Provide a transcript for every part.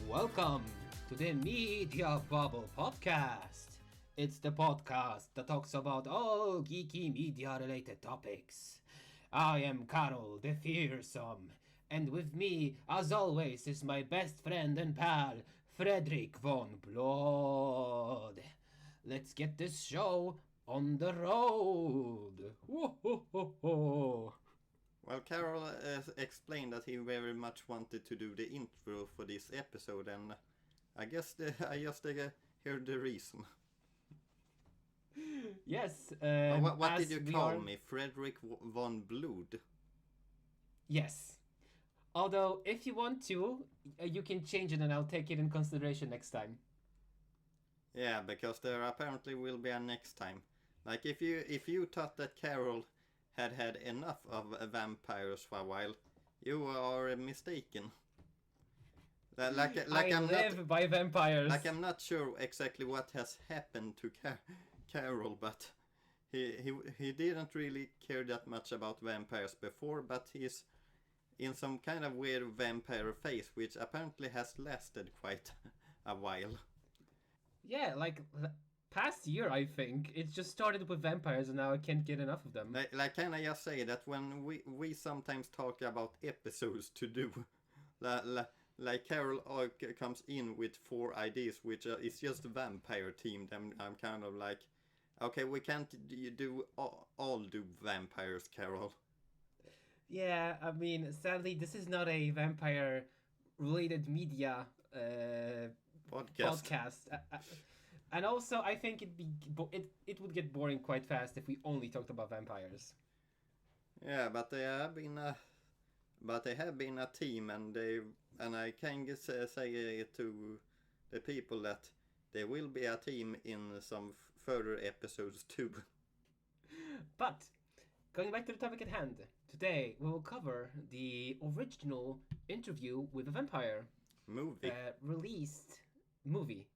Welcome to the Media Bubble Podcast. It's the podcast that talks about all geeky media-related topics. I am Karol the Fearsome, and with me, as always, is my best friend and pal, Fredrik von Blood. Let's get this show on the road. Whoa. Well, Karol explained that he very much wanted to do the intro for this episode, and I guess I just heard the reason. Yes. What did you call me? Fredrik von Blood? Yes. Although, if you want to, you can change it and I'll take it in consideration next time. Yeah, because there apparently will be a next time. Like, if you thought that Karol had enough of vampires for a while, you are mistaken. I live by vampires. Like, I'm not sure exactly what has happened to Karol, but he didn't really care that much about vampires before, but he's in some kind of weird vampire phase, which apparently has lasted quite a while. Yeah, like past year, I think. It just started with vampires and now I can't get enough of them. Like can I just say that when we sometimes talk about episodes to do, like Karol comes in with 4 ideas, which is just vampire themed, and I'm kind of like, okay, we can't do all do vampires, Karol. Yeah, I mean, sadly, this is not a vampire-related media podcast. And also, I think it would get boring quite fast if we only talked about vampires. Yeah, but they have been a team, and I can say to the people that there will be a team in some further episodes too. But going back to the topic at hand, today we will cover the original Interview with a Vampire movie,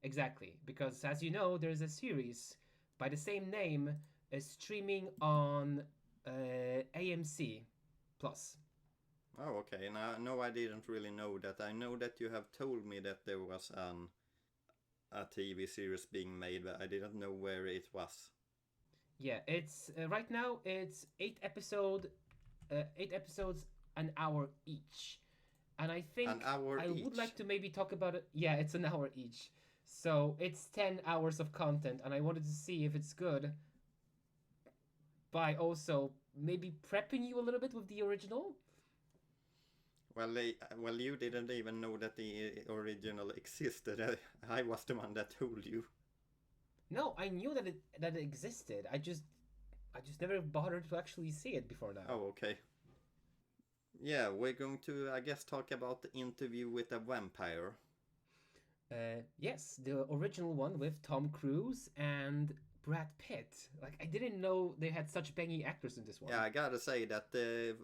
exactly, because as you know, there's a series by the same name streaming on AMC Plus. Oh, okay. No, I didn't really know that. I know that you have told me that there was a TV series being made, but I didn't know where it was. Yeah, it's right now it's 8 episodes, an hour each. And I think I would like to maybe talk about it. Yeah, it's an hour each. So it's 10 hours of content, and I wanted to see if it's good by also maybe prepping you a little bit with the original. Well, you didn't even know that the original existed. I was the one that told you. No, I knew that it existed. I just never bothered to actually see it before now. Oh, okay. Yeah, we're going to, I guess, talk about the Interview with a Vampire. Yes, the original one with Tom Cruise and Brad Pitt. Like, I didn't know they had such bangy actors in this one. Yeah, I gotta say that they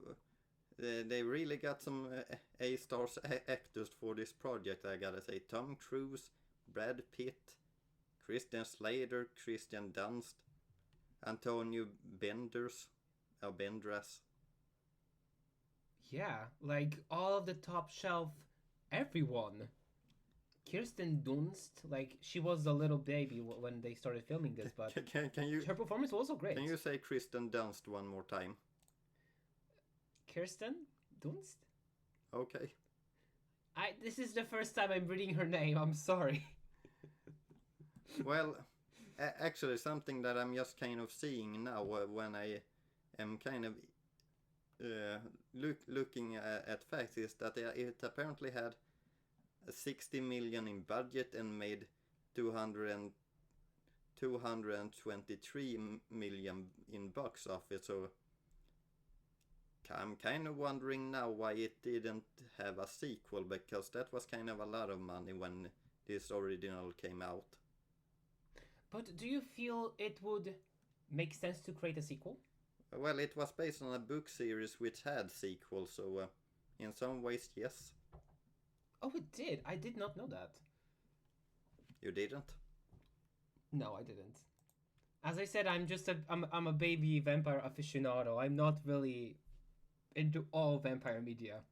really got some A-stars actors for this project, I gotta say. Tom Cruise, Brad Pitt, Christian Slater, Kirsten Dunst, Antonio Banderas. Yeah, like all of the top shelf, everyone. Kirsten Dunst, like she was a little baby when they started filming this, but her performance was also great. Can you say Kirsten Dunst one more time? Kirsten Dunst? Okay. This is the first time I'm reading her name, I'm sorry. Well, actually something that I'm just kind of seeing now when I am kind of looking at facts is that it apparently had 60 million in budget and made 223 million in box office. So I'm kind of wondering now why it didn't have a sequel, because that was kind of a lot of money when this original came out. But do you feel it would make sense to create a sequel? Well, it was based on a book series which had sequels, so in some ways, yes. Oh, it did? I did not know that. You didn't? No, I didn't. As I said, I'm a baby vampire aficionado. I'm not really into all vampire media.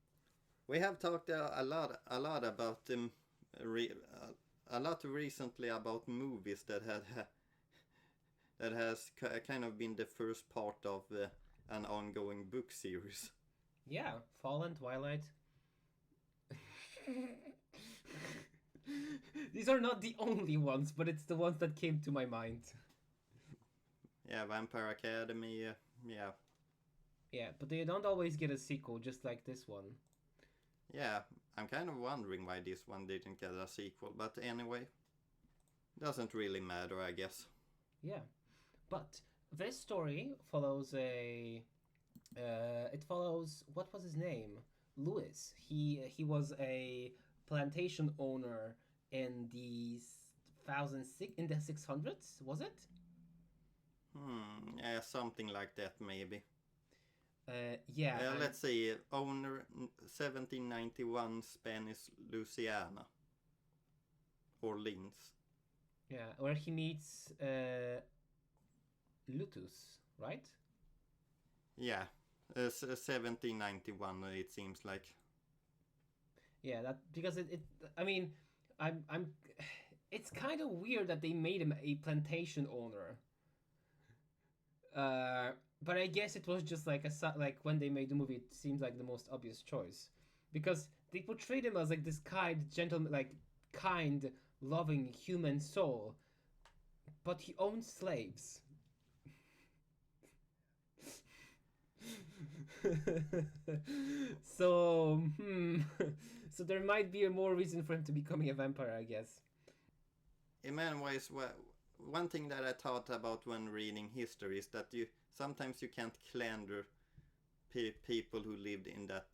We have talked a lot about a lot recently about movies that that has kind of been the first part of an ongoing book series. Yeah, Fallen, Twilight. These are not the only ones, but it's the ones that came to my mind. Yeah, Vampire Academy. Yeah, Yeah, but they don't always get a sequel, just like this one. yeah. I'm kind of wondering why this one didn't get a sequel, but anyway, doesn't really matter, I guess. Yeah, but this story follows a. It follows what was his name? Lewis. He was a plantation owner in the 600s, was it? Yeah, something like that maybe. Yeah. Let's see. Owner 1791 Spanish Louisiana. Orleans. Yeah, where he meets Lutus, right? Yeah, 1791 it seems like. Yeah, that because it I mean, I'm it's kind of weird that they made him a plantation owner. But I guess it was just like like when they made the movie, it seems like the most obvious choice, because they portrayed him as like this kind, gentleman, like kind, loving human soul, but he owns slaves. So, so there might be a more reason for him to becoming a vampire, I guess. In many ways, one thing that I thought about when reading history is that sometimes you can't slander people who lived in that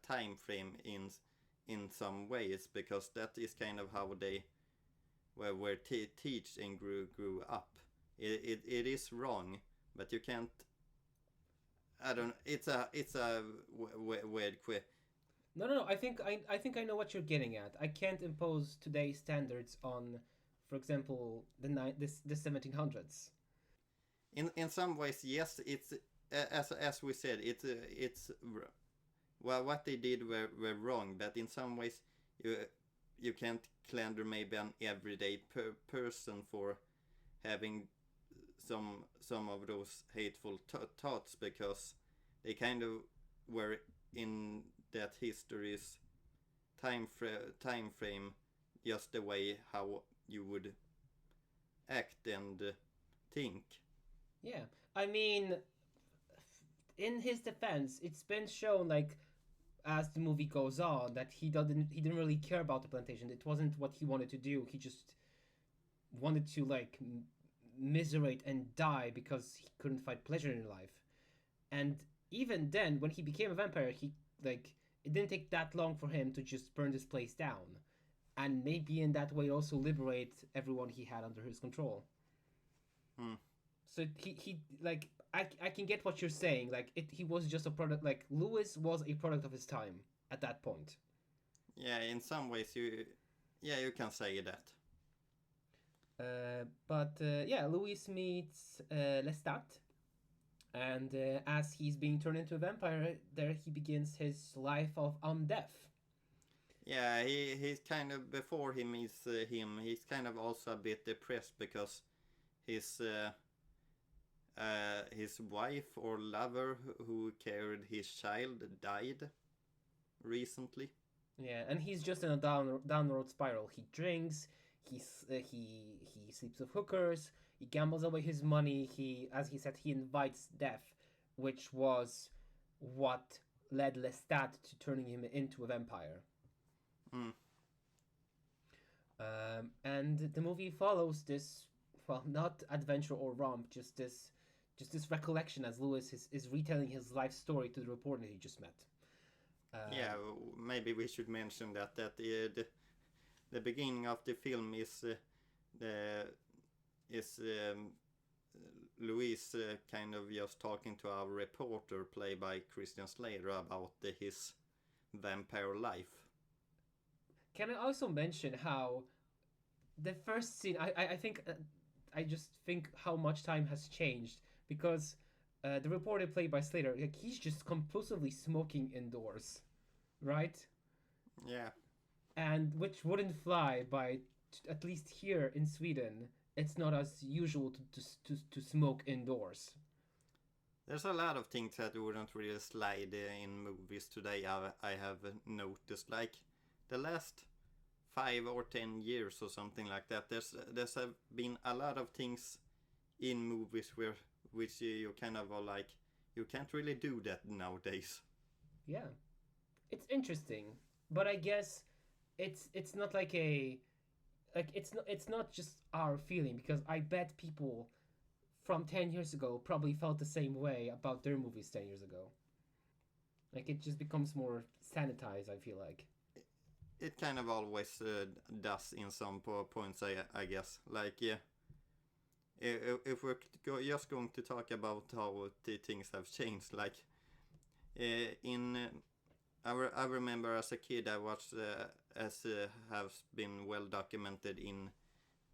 time frame in some ways, because that is kind of how they were teached and grew up. It is wrong, but you can't. I don't. It's a weird question. No. I think I know what you're getting at. I can't impose today's standards on, for example, the 1700s. In some ways, yes. It's as we said. It's well, what they did were wrong, but in some ways, you can't slander maybe an everyday person for having some of those hateful thoughts, because they kind of were in that history's time frame, just the way how you would act and think. Yeah, I mean, in his defense, it's been shown like as the movie goes on that he didn't really care about the plantation. It wasn't what he wanted to do. He just wanted to like miserate and die because he couldn't find pleasure in life. And even then, when he became a vampire, he like it didn't take that long for him to just burn this place down, and maybe in that way also liberate everyone he had under his control. So he like I can get what you're saying. Like he was just a product. Like Lewis was a product of his time at that point. Yeah, in some ways you can say that. But yeah, Louis meets Lestat, and as he's being turned into a vampire, there he begins his life of undeath. Yeah, he's kind of, before he meets him, he's kind of also a bit depressed because his wife or lover who carried his child died recently. Yeah, and he's just in a downward spiral. He drinks, he sleeps with hookers, he gambles away his money. As he said, he invites death, which was what led Lestat to turning him into a vampire. And the movie follows this, well, not adventure or romp, just this recollection as Lewis is retelling his life story to the reporter he just met. Yeah, maybe we should mention that the beginning of the film is Louise kind of just talking to our reporter, played by Christian Slater, about his vampire life. Can I also mention how the first scene? I think I just think how much time has changed, because the reporter played by Slater, like, he's just compulsively smoking indoors, right? Yeah. and which wouldn't fly by at least here in Sweden. It's not as usual to smoke indoors. There's a lot of things that wouldn't really slide in movies today. I have noticed, like the last 5 or 10 years or something like that. There's been a lot of things in movies which you kind of are like, you can't really do that nowadays. Yeah, it's interesting, but I guess it's not like a like it's not just our feeling, because I bet people from 10 years ago probably felt the same way about their movies 10 years ago. Like it just becomes more sanitized, I feel like. It kind of always does in some points, I guess. Like, yeah, if we're just going to talk about how the things have changed, like in I remember as a kid I watched, as has been well documented in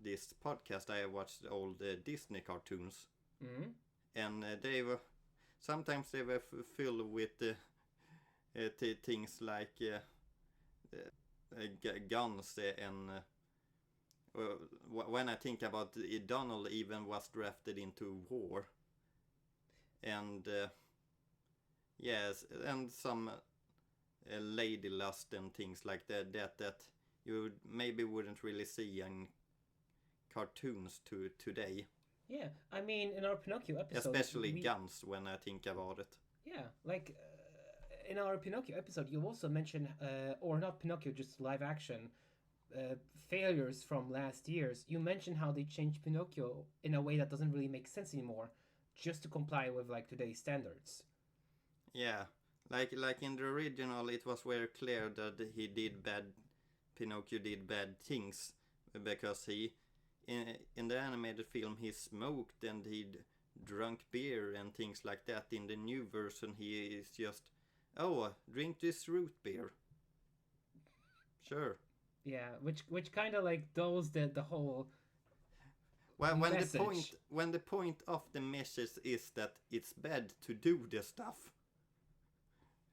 this podcast, I watched old Disney cartoons, Mm-hmm. and they were sometimes they were filled with things like guns and when I think about it, Donald even was drafted into war, and yes, and some lady lust and things like that you maybe wouldn't really see in cartoons today. Yeah, I mean, in our Pinocchio episode, Especially guns, when I think about it. Yeah, like in our Pinocchio episode, you also mentioned, or not Pinocchio, just live action failures from last year's. You mentioned how they changed Pinocchio in a way that doesn't really make sense anymore, just to comply with like today's standards. Yeah, like in the original, it was very clear that Pinocchio did bad things, because he in the animated film he smoked and he drunk beer and things like that. In the new version, he is just, oh, drink this root beer. Sure. Yeah, which kind of like dulls the whole Well, message. when the point of the message is that it's bad to do the stuff,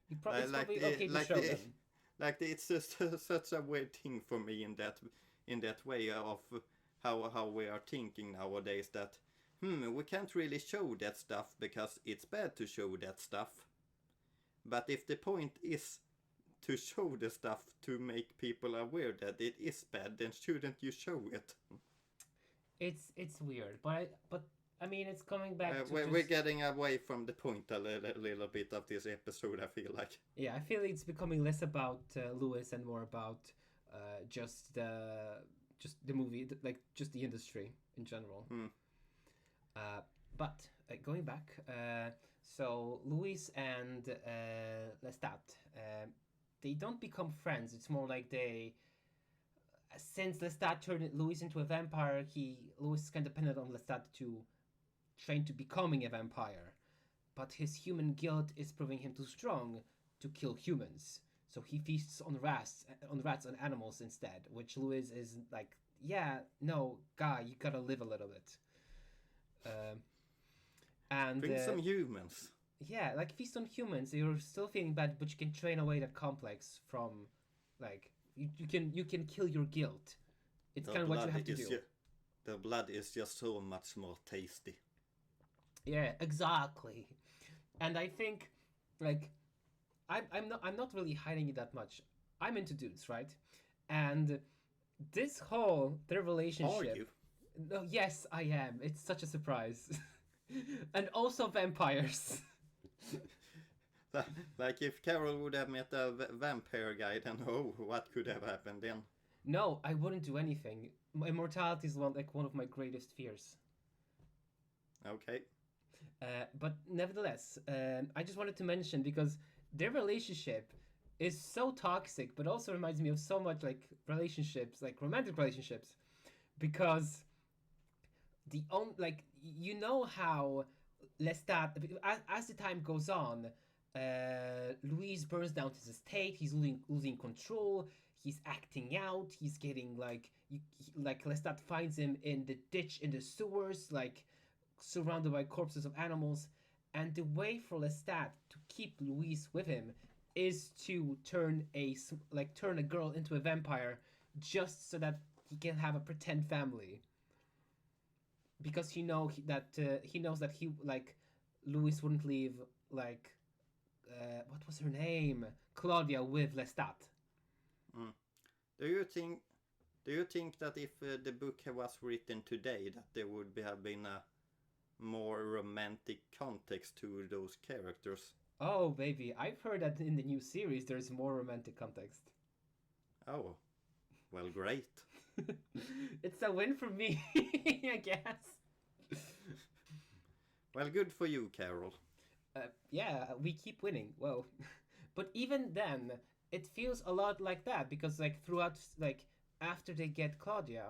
It's like probably okay to show them. like it's just such a weird thing for me in that way of how we are thinking nowadays, that we can't really show that stuff because it's bad to show that stuff. But if the point is to show the stuff to make people aware that it is bad, then shouldn't you show it? It's weird, but I mean, it's coming back to we're getting away from the point a little bit of this episode, I feel like. Yeah, I feel it's becoming less about Lewis and more about just the movie, like just the industry in general. But going back, so Louis and Lestat, they don't become friends. It's more like they, since Lestat turned Louis into a vampire, Louis is kind of dependent on Lestat to train to becoming a vampire. But his human guilt is proving him too strong to kill humans. So he feasts on rats and animals instead, which Louis is like, yeah, no, guy, you gotta live a little bit. And Bring some humans. yeah, like feast on humans. You're still feeling bad, but you can train away that complex from, like, you can kill your guilt. It's kind of what you have to do. The blood is just so much more tasty. Yeah, exactly. And I think, like, I'm not really hiding it that much. I'm into dudes, right? And this whole their relationship. Are you? No, yes, I am. It's such a surprise. And also vampires. Like if Karol would have met a vampire guy, then what could have happened then? No, I wouldn't do anything. Immortality is one of my greatest fears. Okay. But nevertheless, I just wanted to mention, because their relationship is so toxic, but also reminds me of so much like relationships, like romantic relationships, because you know how Lestat, as the time goes on, Louise burns down his estate. He's losing control. He's acting out. He's getting like Lestat finds him in the ditch in the sewers, like surrounded by corpses of animals. And the way for Lestat to keep Louise with him is to turn a girl into a vampire just so that he can have a pretend family because he knows that Louis wouldn't leave like what was her name, Claudia, with Lestat. Mm. Do you think? Do you think that if the book was written today, that there would have been a more romantic context to those characters? Oh, baby, I've heard that in the new series there's more romantic context. Oh, well, great. It's a win for me, I guess. Well, good for you, Karol. Yeah, we keep winning. Well, but even then, it feels a lot like that because throughout after they get Claudia,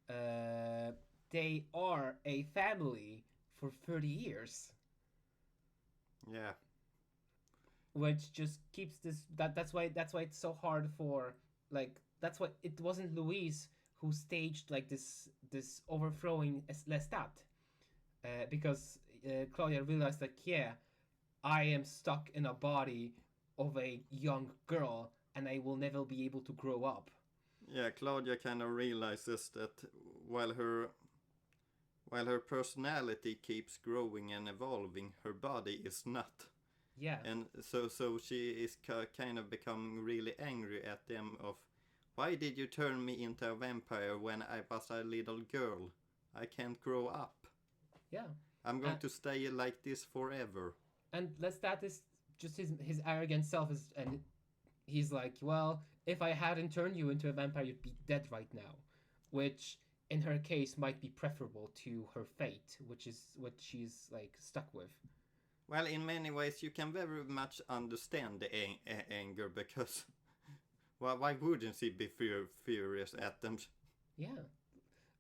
uh, they are a family for 30 years, Yeah. which just keeps that's why it's so hard for that's why it wasn't Louise who staged this overthrowing Lestat, because Claudia realized yeah, I am stuck in a body of a young girl and I will never be able to grow up. Yeah, Claudia kind of realizes that while her while her personality keeps growing and evolving, her body is not. Yeah. And so she is kind of becoming really angry at them of, why did you turn me into a vampire when I was a little girl? I can't grow up. Yeah. I'm going to stay like this forever. And Lestat is just his arrogant self is, and he's like, well, if I hadn't turned you into a vampire, you'd be dead right now, which in her case might be preferable to her fate, which is what she's stuck with. Well, in many ways, you can very much understand the anger because, well, why wouldn't she be furious at them? Yeah,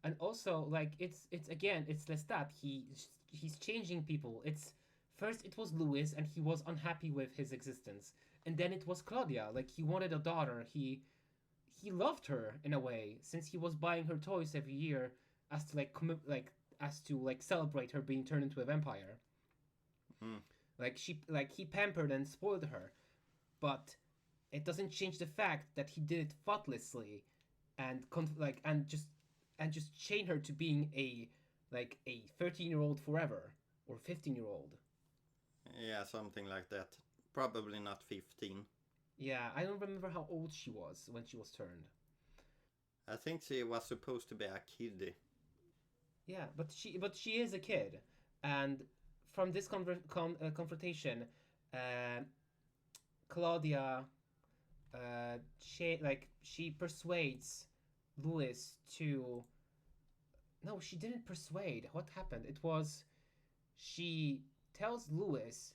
and also it's again it's Lestat. He's changing people. It's first it was Louis and he was unhappy with his existence, and then it was Claudia. He wanted a daughter. He loved her in a way since he was buying her toys every year as to celebrate her being turned into a vampire. Mm. He pampered and spoiled her, but it doesn't change the fact that he did it thoughtlessly, and just chain her to being a 13-year-old forever or 15-year-old. Yeah, something like that. Probably not 15. Yeah, I don't remember how old she was when she was turned. I think she was supposed to be a kiddie. Yeah, but she is a kid, and from this confrontation, uh, Claudia, she persuades Louis to. No, she didn't persuade. What happened? It was she tells Louis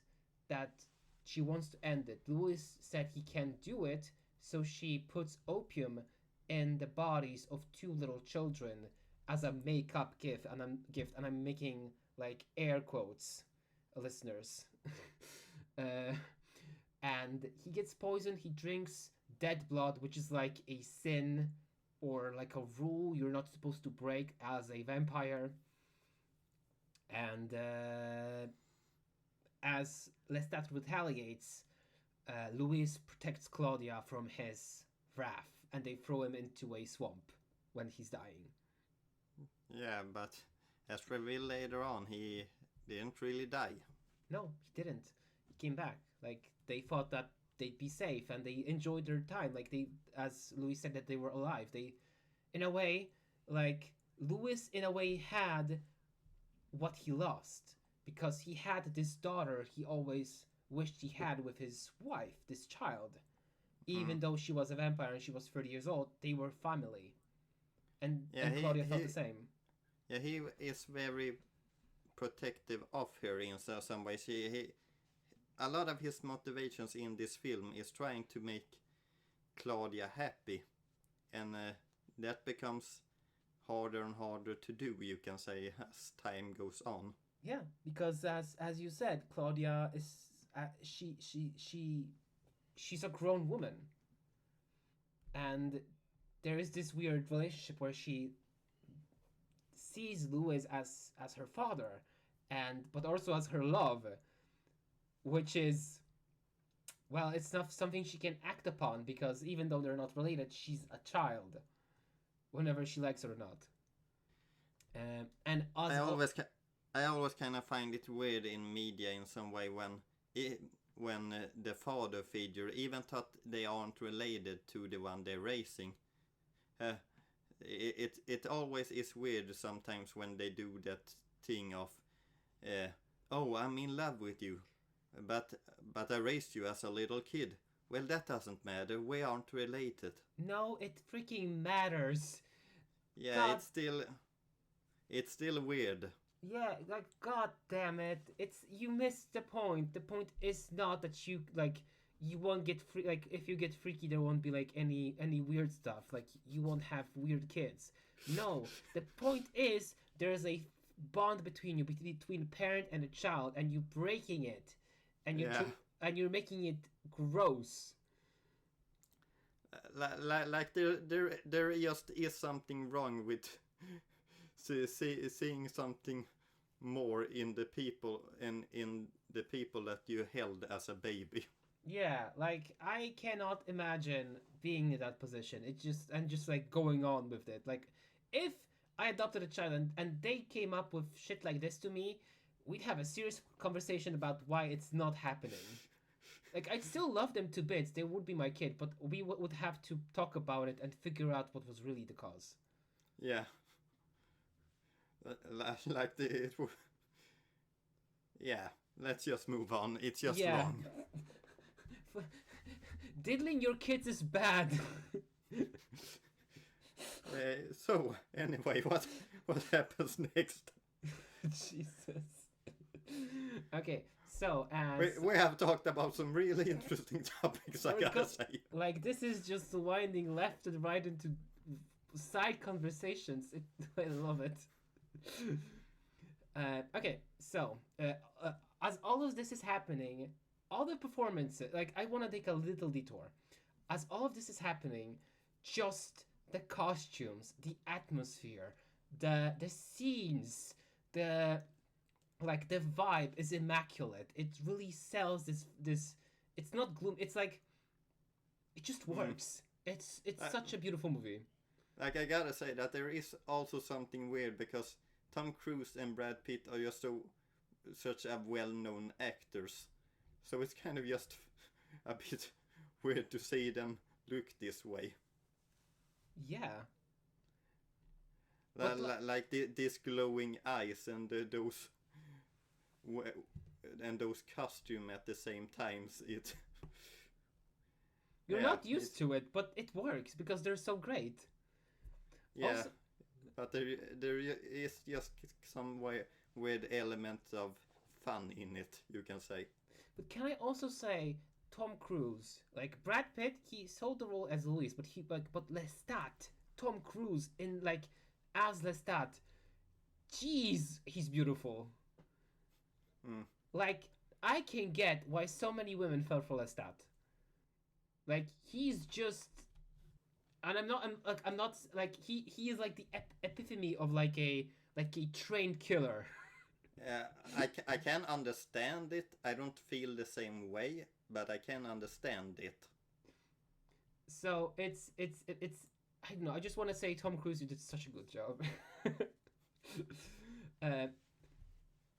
that she wants to end it. Louis said he can't do it, so she puts opium in the bodies of two little children as a makeup gift, and I'm making air quotes, listeners. uh, and he gets poisoned. He drinks dead blood, which is a sin or a rule you're not supposed to break as a vampire. And as Lestat retaliates, Louis protects Claudia from his wrath, and they throw him into a swamp when he's dying. Yeah, but as revealed later on, he didn't really die. No, he didn't. He came back. They thought that they'd be safe, and they enjoyed their time. As Louis said, that they were alive. They, in a way, Louis, in a way, had what he lost because he had this daughter he always wished he had with his wife, this child. Even though she was a vampire and she was 30 years old, they were family. And Claudia felt the same. Yeah, he is very protective of her in some ways. He a lot of his motivations in this film is trying to make Claudia happy, and that becomes harder and harder to do, you can say, as time goes on. Yeah, because as you said, Claudia is she's a grown woman, and there is this weird relationship where she sees Louis as her father, but also as her love, which is Well, it's not something she can act upon because even though they're not related, she's a child, whenever she likes it or not. And I Oswald. always I always kind of find it weird in media in some way when the father figure, even though they aren't related to the one they're raising, uh, it always is weird sometimes when they do that thing of, uh, oh, I'm in love with you, but I raised you as a little kid. Well, that doesn't matter. We aren't related. No, it freaking matters. Yeah, God. it's still weird. Yeah, like god damn it. It's you missed the point. The point is not that you won't get free like if you get freaky there won't be like any weird stuff. Like you won't have weird kids. No, the point is there's a bond between you between a parent and a child and you breaking it and Yeah. and you're making it gross. Like there just is something wrong with seeing something more in the people and in the people that you held as a baby. Yeah, like I cannot imagine being in that position. It just like going on with it. Like if I adopted a child and they came up with shit like this to me, we'd have a serious conversation about why it's not happening. Like I'd still love them to bits. They would be my kid, but we would have to talk about it and figure out what was really the cause. Yeah. Like it. Yeah. Let's just move on. It's just wrong. Diddling your kids is bad. So anyway, what happens next? Jesus. Okay, so as we have talked about some really interesting topics, I gotta say. Like this is just winding left and right into side conversations. I love it. Okay, so as all of this is happening, all the performances, like I want to take a little detour. As all of this is happening, just the costumes, the atmosphere, the scenes, the vibe is immaculate. It really sells this. It's not gloom. It's like it just works. It's such a beautiful movie. Like I gotta say that there is also something weird because Tom Cruise and Brad Pitt are just such a well-known actors, so it's kind of just a bit weird to see them look this way. Yeah. Like this glowing eyes and those and those costume at the same times. You're not used to it, but it works because they're so great. Yeah, also, but there is just some weird element of fun in it, you can say. But can I also say Tom Cruise, like Brad Pitt, he sold the role as Louis, but Lestat, Tom Cruise in as Lestat, jeez, he's beautiful. Like I can get why so many women fell for Lestat. Like he's just, and I'm not like he is like the epitome of like a trained killer. Yeah, I can understand it. I don't feel the same way, but I can understand it. So it's I don't know. I just want to say Tom Cruise, you did such a good job.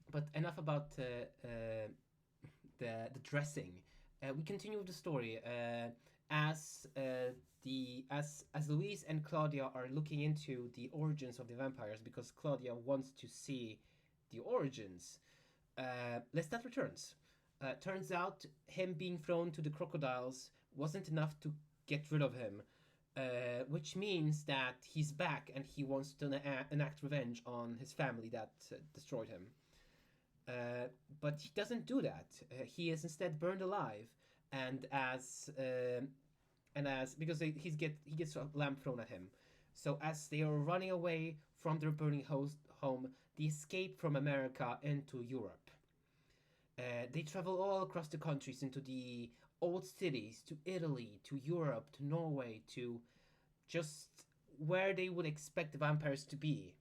But enough about the dressing. We continue with the story as Louise and Claudia are looking into the origins of the vampires because Claudia wants to see the origins. Lestat returns. Turns out him being thrown to the crocodiles wasn't enough to get rid of him, which means that he's back and he wants to enact revenge on his family that destroyed him. But he doesn't do that. He is instead burned alive, and as because he gets a lamp thrown at him. So as they are running away from their burning home, they escape from America into Europe. They travel all across the countries into the old cities, to Italy, to Europe, to Norway, to just where they would expect the vampires to be.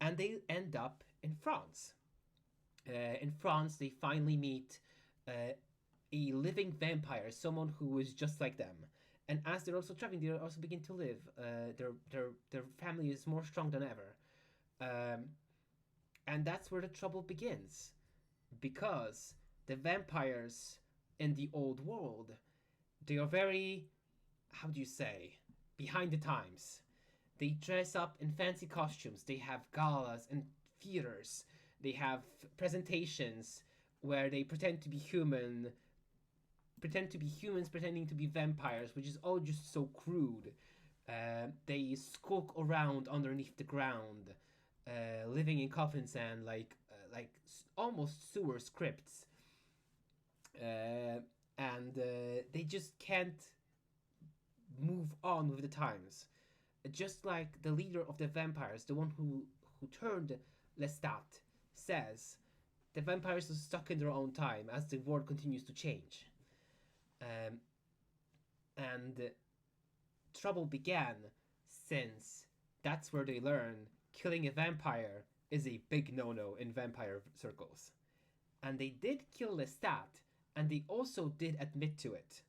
And they end up in France. In France, they finally meet a living vampire, someone who is just like them. And as they're also traveling, they also begin to live. Their family is more strong than ever, um, and that's where the trouble begins, because the vampires in the old world, they are very, how do you say, behind the times. They dress up in fancy costumes. They have galas and theaters. They have presentations where they pretend to be humans pretending to be vampires, which is all just so crude. They skulk around underneath the ground, living in coffins and almost sewer scripts, and they just can't move on with the times. Just like the leader of the vampires, the one who turned Lestat, says, the vampires are stuck in their own time as the world continues to change. Um, and trouble began since that's where they learn killing a vampire is a big no-no in vampire circles. And they did kill Lestat, and they also did admit to it.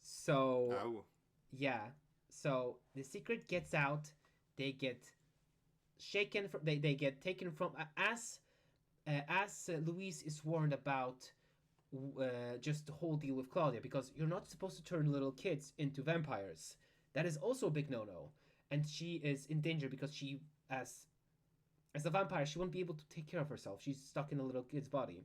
So, Oh. yeah. So the secret gets out. They get shaken from. They get taken from as Louise is warned about just the whole deal with Claudia, because you're not supposed to turn little kids into vampires. That is also a big no-no, and she is in danger because she, as a vampire, she won't be able to take care of herself. She's stuck in a little kid's body,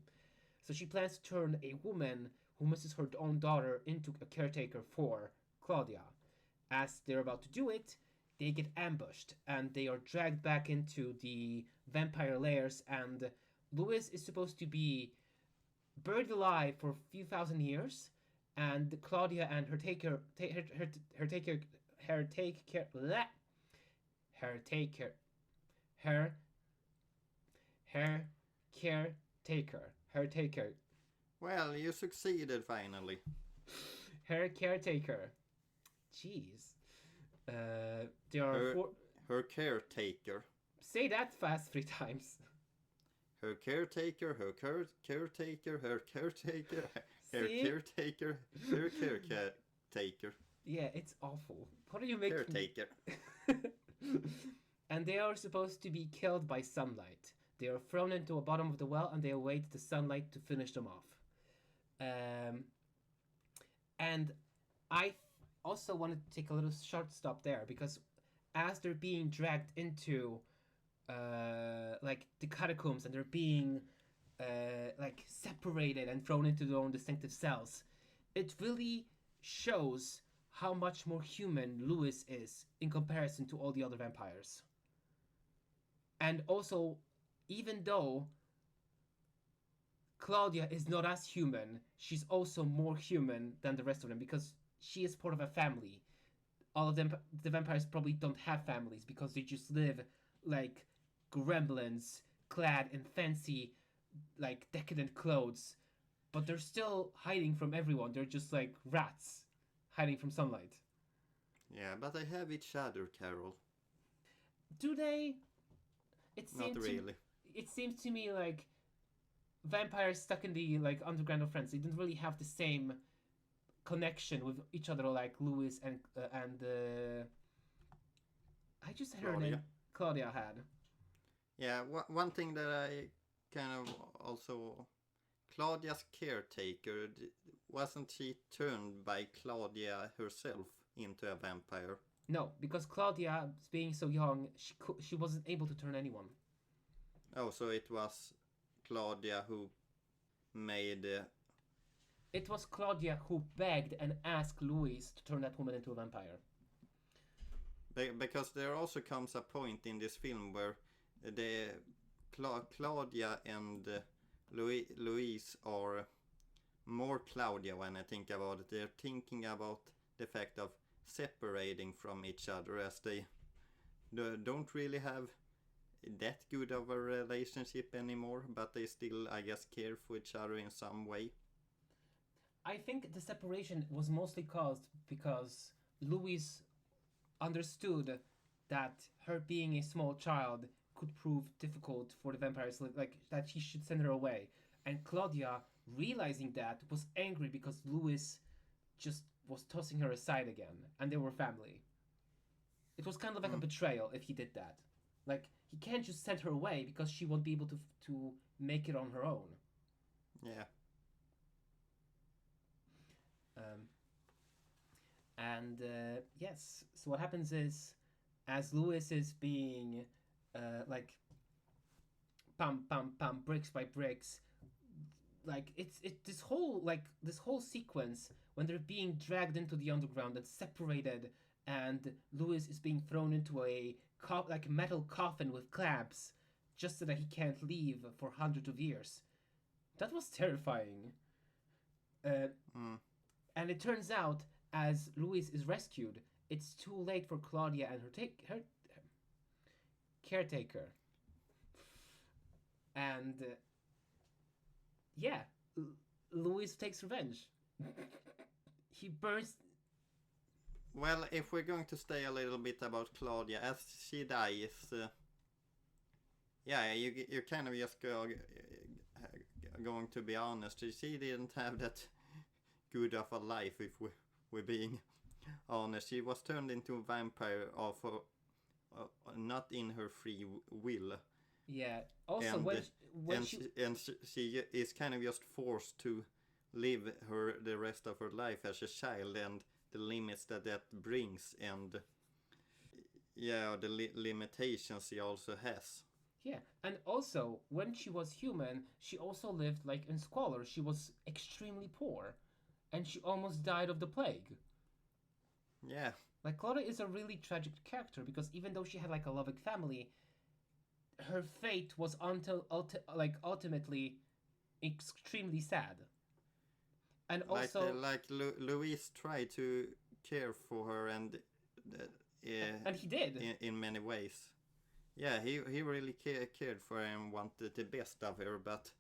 so she plans to turn a woman who misses her own daughter into a caretaker for Claudia. As they're about to do it, they get ambushed and they are dragged back into the vampire lairs, and Louis is supposed to be buried alive for a few thousand years, and Claudia and her taker, her taker, her take care, bleh, her taker, her her caretaker, her taker, Well, you succeeded finally. her caretaker. Jeez, there are Her, four. her caretaker. Say that fast 3 times. Her caretaker, her caretaker, her caretaker, her See? caretaker, her caretaker. Yeah, it's awful. What are you making? Caretaker. And they are supposed to be killed by sunlight. They are thrown into the bottom of the well and they await the sunlight to finish them off. And I also wanted to take a little short stop there, because as they're being dragged into like the catacombs and they're being like separated and thrown into their own distinctive cells, it really shows how much more human Louis is in comparison to all the other vampires. And also, even though Claudia is not as human, she's also more human than the rest of them, because she is part of a family. All of them, the vampires probably don't have families because they just live like gremlins, clad in fancy, like decadent clothes, but they're still hiding from everyone. They're just like rats hiding from sunlight. Yeah, but they have each other, Karol. Do they? Not really. It seems to me like vampires stuck in the like underground of France. They didn't really have the same connection with each other like Louis and I just said her Claudia. name. Claudia had. Yeah, one thing that I kind of also... Claudia's caretaker, wasn't she turned by Claudia herself into a vampire? No, because Claudia, being so young, she wasn't able to turn anyone. Oh, so it was Claudia who made... It was Claudia who begged and asked Louis to turn that woman into a vampire. Because there also comes a point in this film where the Claudia and Louise are more Claudia when I think about it. They're thinking about the fact of separating from each other, as they don't really have that good of a relationship anymore, but they still, I guess, care for each other in some way. I think the separation was mostly caused because Louise understood that her being a small child could prove difficult for the vampires, like that he should send her away. And Claudia realizing that, was angry because Louis just was tossing her aside again, and they were family. It was kind of like a betrayal if he did that. Like, he can't just send her away because she won't be able to make it on her own. Yeah. Yes, so what happens is, as Louis is being, like, pam pam pam, bricks by bricks, like this whole sequence when they're being dragged into the underground and separated, and Louis is being thrown into a like a metal coffin with clamps, just so that he can't leave for hundreds of years. That was terrifying. And it turns out, as Louis is rescued, it's too late for Claudia and her caretaker. And yeah, Louis takes revenge. He burns. Well, if we're going to stay a little bit about Claudia, as she dies, yeah, you kind of just going to be honest. She didn't have that good of a life, if we're being honest. She was turned into a vampire of not in her free will. Yeah. Also, and she is kind of just forced to live the rest of her life as a child, and the limits that brings, and yeah, the limitations she also has. Yeah, and also when she was human, she also lived like in squalor. She was extremely poor, and she almost died of the plague. Yeah. Like, Claudia is a really tragic character because even though she had like a loving family, her fate was ultimately extremely sad. And also, Louise tried to care for her, and he did in many ways. Yeah, he really cared for her and wanted the best of her, but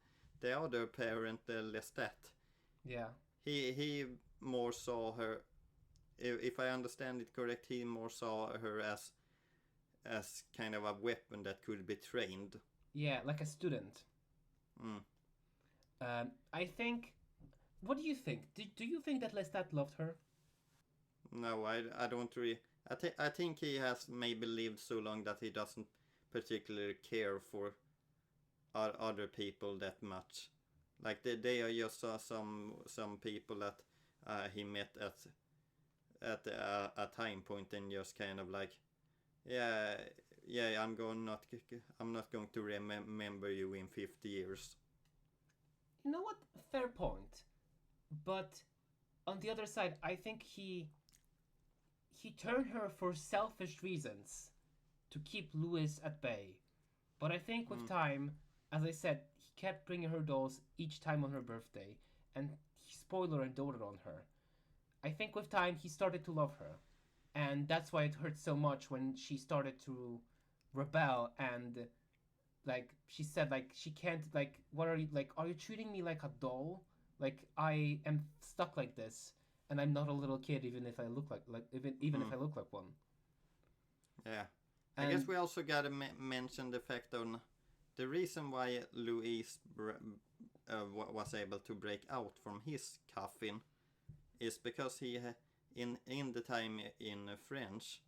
the other parent, Lestat, yeah, he more saw her. If I understand it correct, he more saw her as kind of a weapon that could be trained. Yeah, like a student. I think. What do you think? Do you think that Lestat loved her? No, I don't really. I think he has maybe lived so long that he doesn't particularly care for other people that much. Like they are just some people that he met at a time point, and just kind of like, yeah, I'm not going to remember you in 50 years. You know what? Fair point. But on the other side, I think he turned her for selfish reasons to keep Louis at bay. But I think with time, as I said, he kept bringing her dolls each time on her birthday, and he spoiler and doted on her. I think with time he started to love her, and that's why it hurt so much when she started to rebel, and like she said, like she can't, like, what are you, like, are you treating me like a doll? Like, I am stuck like this, and I'm not a little kid, even if I look like even if I look like one. Yeah, I guess we also gotta mention the fact on the reason why Louis was able to break out from his coffin is because he in the time in French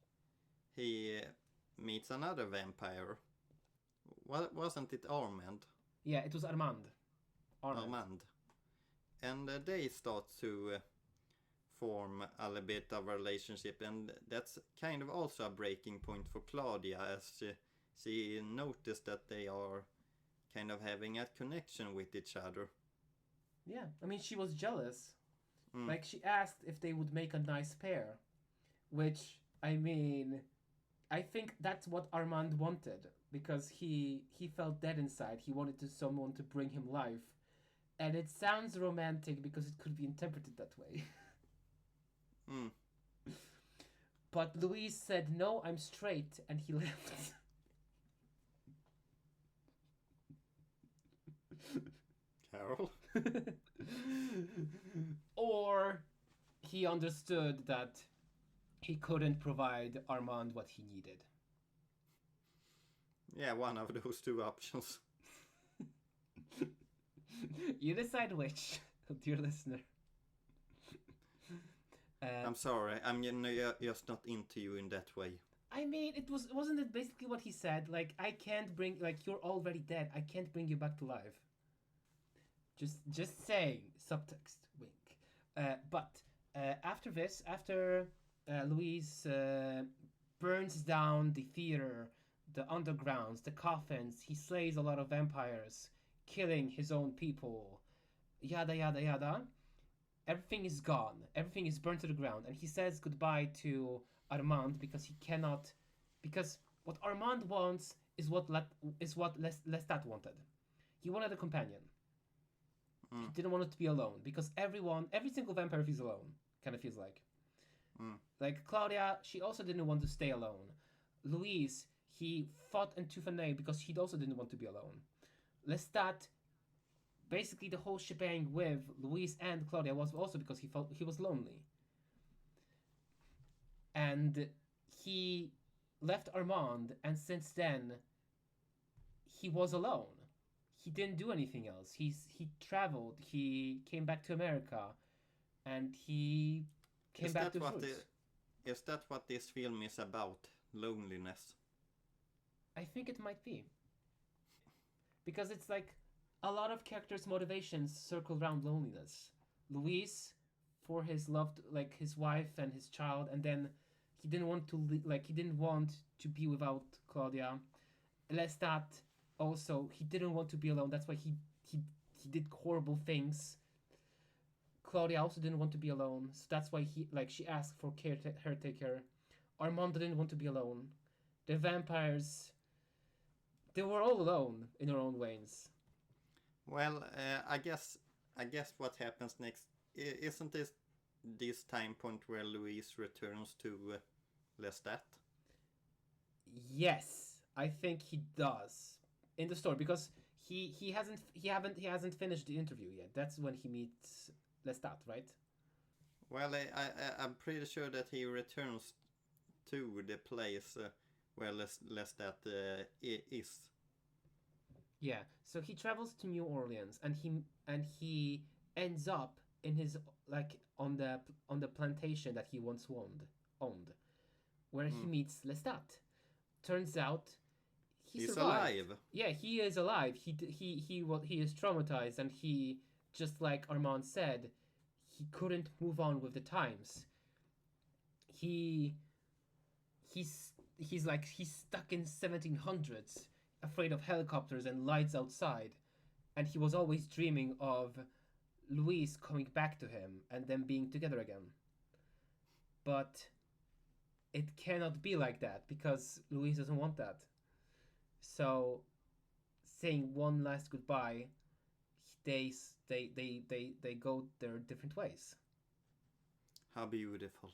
he meets another vampire. Wasn't it Armand? Yeah, it was Armand. And they start to form a little bit of a relationship, and that's kind of also a breaking point for Claudia, as she noticed that they are kind of having a connection with each other. Yeah, I mean, she was jealous. Like, she asked if they would make a nice pair, which, I mean, I think that's what Armand wanted, because he felt dead inside. He wanted someone to bring him life. And it sounds romantic because it could be interpreted that way. But Louise said, "No, I'm straight," and he left. Karol? Or he understood that he couldn't provide Armand what he needed. Yeah, one of those two options. You decide which, dear listener. I'm sorry, I'm just not into you in that way. I mean, wasn't it basically what he said? Like, I can't bring, like, you're already dead. I can't bring you back to life. Just saying, subtext, wink. But after this, after Louise burns down the theater, the undergrounds, the coffins, he slays a lot of vampires, killing his own people, yada yada yada. Everything is gone. Everything is burned to the ground, and he says goodbye to Armand because he cannot. Because what Armand wants is what Lestat wanted. He wanted a companion. He didn't want it to be alone because every single vampire feels alone. Kind of feels like. Like Claudia, she also didn't want to stay alone. Louise, he fought in tooth and nail because he also didn't want to be alone. Lestat, basically the whole shebang with Louise and Claudia was also because he felt he was lonely. And he left Armand, and since then, he was alone. He didn't do anything else. He traveled. He came back to America, and he came back to his roots. Is that what this film is about? Loneliness? I think it might be. Because it's like a lot of characters' motivations circle around loneliness. Luis for his loved, like his wife and his child, and then he didn't want to he didn't want to be without Claudia. Lestat also, he didn't want to be alone. That's why he did horrible things. Claudia also didn't want to be alone, so that's why she asked for caretaker. Armand didn't want to be alone. The vampires, they were all alone in their own ways. Well, I guess what happens next isn't this time point where Louise returns to Lestat? Yes, I think he does in the story because he hasn't finished the interview yet. That's when he meets Lestat, right? Well, I'm pretty sure that he returns to the place where Lestat is. Yeah, so he travels to New Orleans and he ends up in his on the plantation that he once owned, where he meets Lestat. Turns out he's alive. Yeah, he is alive. He is traumatized, and he, just like Armand said, he couldn't move on with the times. He's stuck in 1700s, afraid of helicopters and lights outside, and he was always dreaming of Louise coming back to him and them being together again. But it cannot be like that because Louise doesn't want that. So, saying one last goodbye, they go their different ways. How beautiful.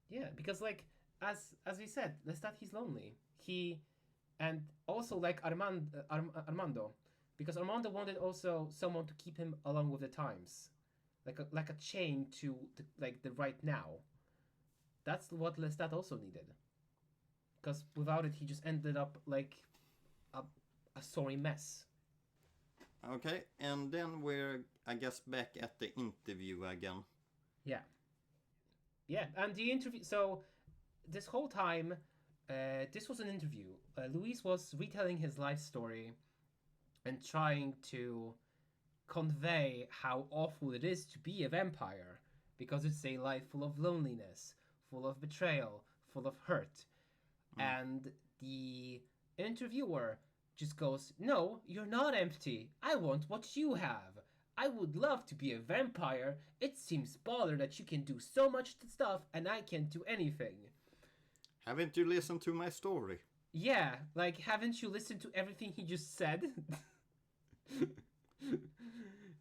Yeah, because as we said, Lestat, he's lonely. And also like Armando, because Armando wanted also someone to keep him along with the times, like a chain to the right now. That's what Lestat also needed, because without it, he just ended up like a sorry mess. Okay, and then we're, I guess, back at the interview again. Yeah, and the interview. So this whole time, this was an interview. Luis was retelling his life story and trying to convey how awful it is to be a vampire, because it's a life full of loneliness, full of betrayal, full of hurt. And the interviewer just goes, "No, you're not empty. I want what you have. I would love to be a vampire. It seems baller that you can do so much stuff and I can't do anything." Haven't you listened to my story? Yeah, haven't you listened to everything he just said?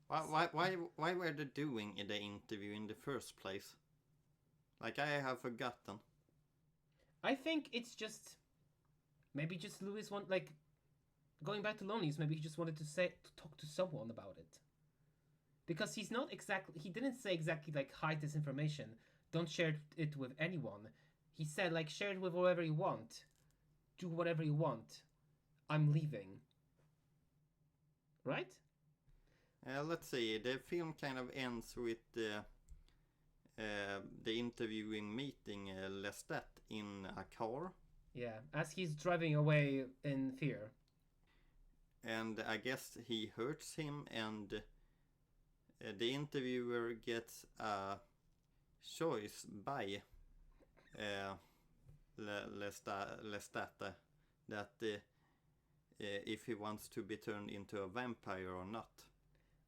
Why were they doing the interview in the first place? I have forgotten. I think it's just maybe just Louis going back to loneliness. Maybe he just wanted to talk to someone about it, because he didn't say exactly hide this information, don't share it with anyone. He said share it with whoever you want, do whatever you want, I'm leaving. Right? Let's see. The film kind of ends with the interviewing meeting Lestat in a car. Yeah, as he's driving away in fear. And I guess he hurts him, and the interviewer gets a choice by Lestat that if he wants to be turned into a vampire or not.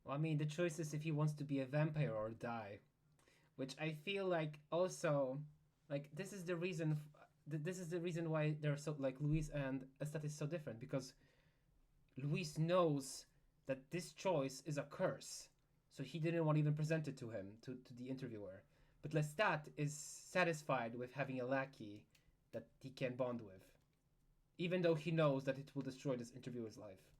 Well, I mean, the choice is if he wants to be a vampire or die, which I feel like also, like this is the reason. This is the reason why they're so like Luis and Lestat is so different, because Luis knows that this choice is a curse, so he didn't want to even present it to him, to the interviewer. But Lestat is satisfied with having a lackey that he can bond with, even though he knows that it will destroy this interviewer's life.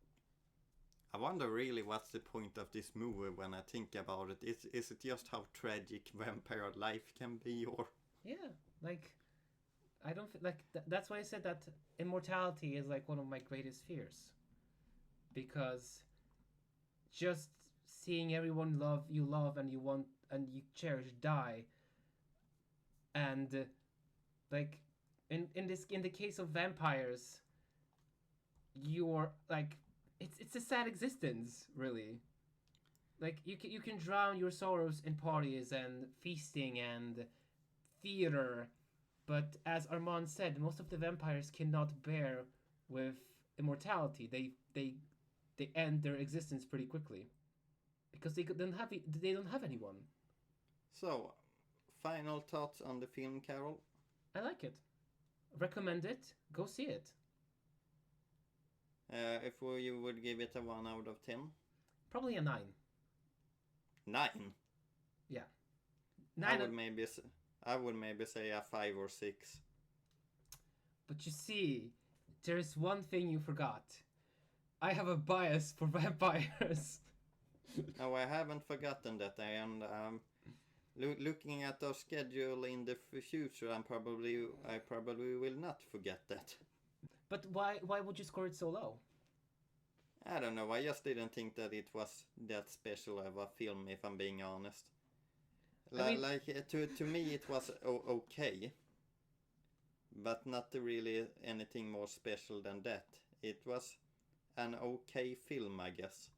I wonder really what's the point of this movie when I think about it. Is it just how tragic vampire life can be, or? Yeah, like I don't like that's why I said that immortality is like one of my greatest fears, because just seeing everyone love and you want and you cherish die, and like in the case of vampires, you're like it's a sad existence, really. Like you can drown your sorrows in parties and feasting and theater, but as Armand said, most of the vampires cannot bear with immortality. They end their existence pretty quickly because they don't have anyone. So, final thoughts on the film, Karol? I like it. Recommend it. Go see it. If you would give it a 1 out of 10? Probably a 9. 9? Yeah. I would maybe say a 5 or 6. But you see, there's one thing you forgot. I have a bias for vampires. No, I haven't forgotten that. And looking at our schedule in the future, I probably will not forget that. But why would you score it so low? I don't know. I just didn't think that it was that special of a film, if I'm being honest. To me, it was okay, but not really anything more special than that. It was an okay film, I guess.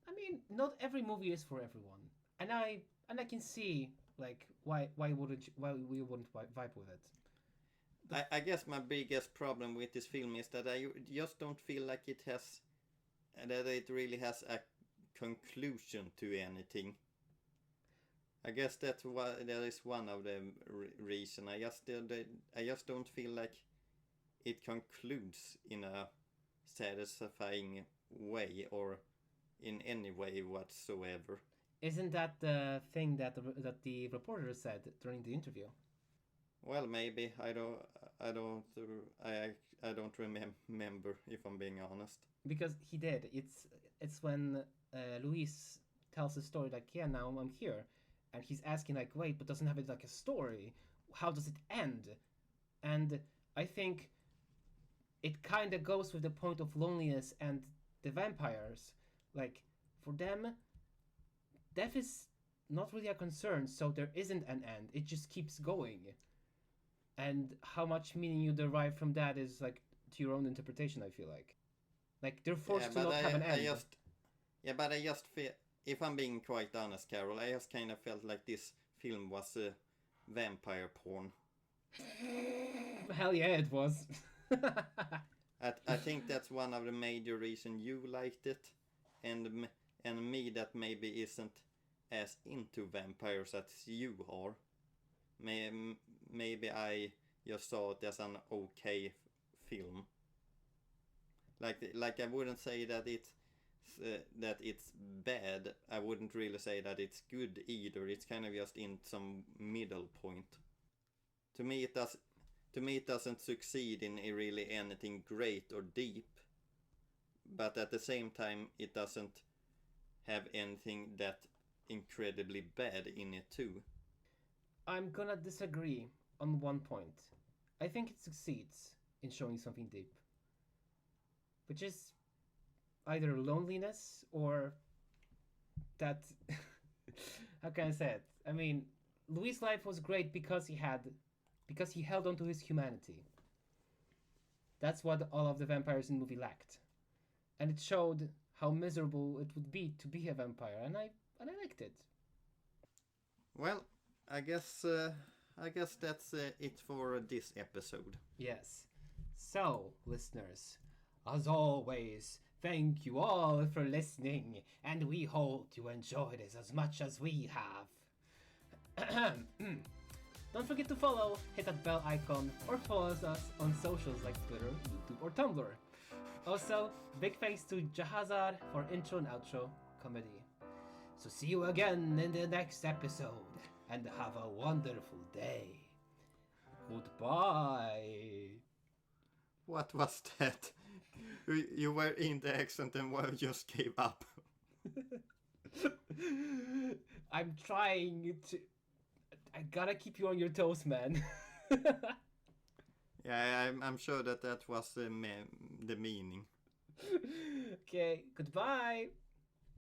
I mean, not every movie is for everyone, and I can see like why we wouldn't vibe with it. I guess my biggest problem with this film is that I just don't feel like it really has a conclusion to anything. I guess that is one of the reason. I just don't feel like it concludes in a satisfying way or in any way whatsoever. Isn't that the thing that the reporter said during the interview? Well, maybe I don't remember, if I'm being honest. Because he did. It's when Luis tells a story like, yeah, now I'm here, and he's asking like, wait, but doesn't have it like a story? How does it end? And I think it kind of goes with the point of loneliness and the vampires. Like for them, death is not really a concern, so there isn't an end. It just keeps going. And how much meaning you derive from that is like to your own interpretation, I feel like they're forced to not have an end. But I just feel, if I'm being quite honest, Karol, I just kind of felt like this film was vampire porn. Hell yeah, it was. I think that's one of the major reasons you liked it, and me that maybe isn't as into vampires as you are. Maybe I just saw it as an okay film. Like I wouldn't say that it's bad. I wouldn't really say that it's good either. It's kind of just in some middle point. To me, it doesn't succeed in really anything great or deep. But at the same time, it doesn't have anything that incredibly bad in it too. I'm gonna disagree on one point. I think it succeeds in showing something deep. Which is either loneliness or that. How can I say it? I mean, Louis' life was great because he held on to his humanity. That's what all of the vampires in the movie lacked, and it showed how miserable it would be to be a vampire, and I liked it. Well, I guess that's it for this episode. Yes. So, listeners, as always, thank you all for listening, and we hope you enjoyed this as much as we have. Don't forget to follow, hit that bell icon, or follow us on socials like Twitter, YouTube, or Tumblr. Also, big thanks to Jahzzar for intro and outro comedy. So see you again in the next episode, and have a wonderful day. Goodbye. What was that? You were in the accent and just gave up. I'm trying to... I gotta keep you on your toes, man. Yeah, I'm sure that was the meaning. Okay, goodbye.